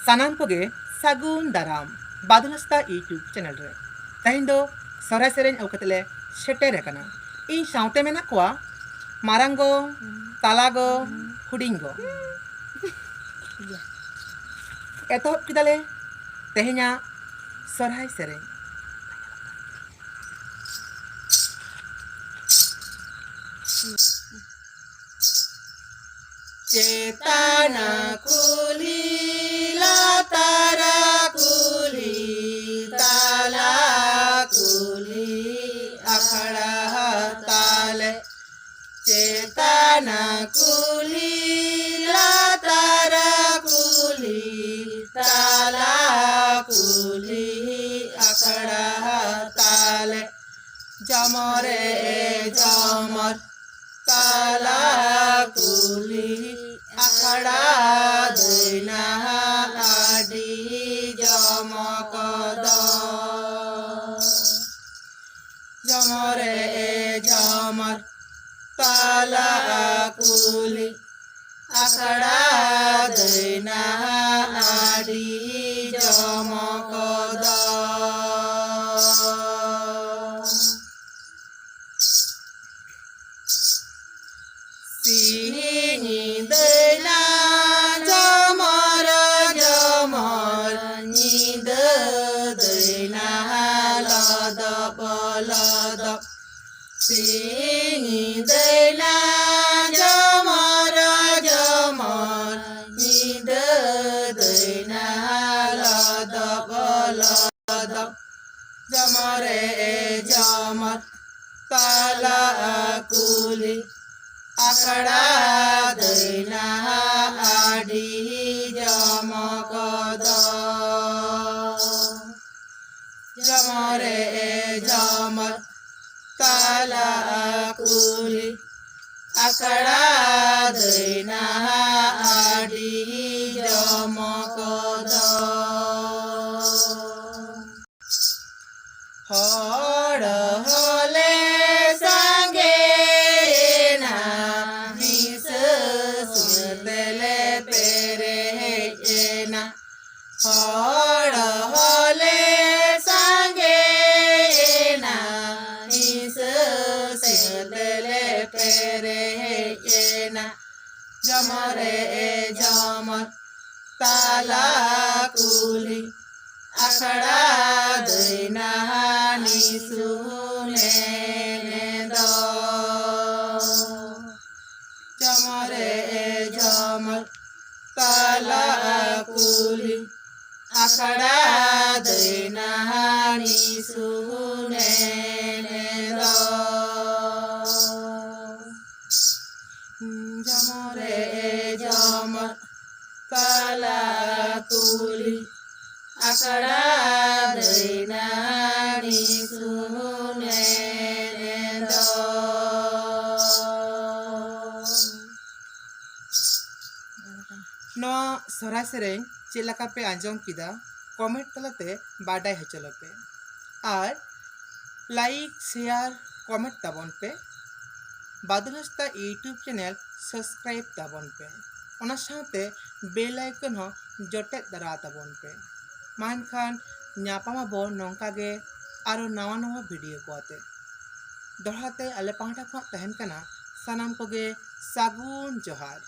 सानाम कोगे सागुन दाराम बादल Hansda YouTube channel रे तेहें दो सोहराय सेरेñ अगु कतेले सेटेर आकाना इन सावते मेना कोआ मारांगो तालागो हुडिंगो एतहब किदाले तेहेña सोहराय सेरेñ चेताना कुली लातारा कुली ताला कुली अखड़ा ताले चेताना कुली लातारा कुली ताला कुली अखड़ा ताले जमरे जमर ताला कुली अखड़ा दैना आडी जमकद जमरे जमर ताला कुली अखड़ा दैना आडी जमकद सिनी दैना जमर जमर निद दैना लदप लदप सिनी दैना जमर जमर निद दैना लदप लदप जमरे जमर ताला कुली अखड़ा दैना आडी जमकद जमरे जमर ताला कुली अखड़ा दैना आडी जमकद हड़ हले हड़ हले संगे ना हिस सेले पेरे ना जमरे जमर ताला कुली अखड़ा दैना निसुने दो जमरे जमर ताला कुली अखड़ा दैना निसुने दो जमरे जमर ताला कुली अखड़ा दैना निसुने दो नवा सोहराय सेरेñ चेलका पे आंजम किदा कमेंट तलाते बाडाय हचलो पे और लाइक शेयर कमेंट ताबन पे बादल हांसदा यूट्यूब चैनल सब्सक्राइब ताबन पे ओना साथे बेल आइकन हो जटे दरा ताबन पे मानखान ᱧᱟᱯᱟᱢᱟ ᱵᱚᱱ ᱱᱚᱝᱠᱟ ᱜᱮ ᱟᱨᱚ ᱱᱟᱣᱟ ᱱᱟᱣᱟ ᱵᱷᱤᱰᱤᱭᱳ ᱠᱚ ᱟᱛᱮ ᱫᱚᱦᱲᱟᱛᱮ ᱟᱞᱮ ᱯᱟᱦᱴᱟ ᱠᱷᱚᱱ ᱛᱟᱦᱮᱱ ᱠᱟᱱᱟ ᱥᱟᱱᱟᱢ ᱠᱚᱜᱮ ᱥᱟᱹᱜᱩᱱ ᱡᱚᱦᱟᱨ।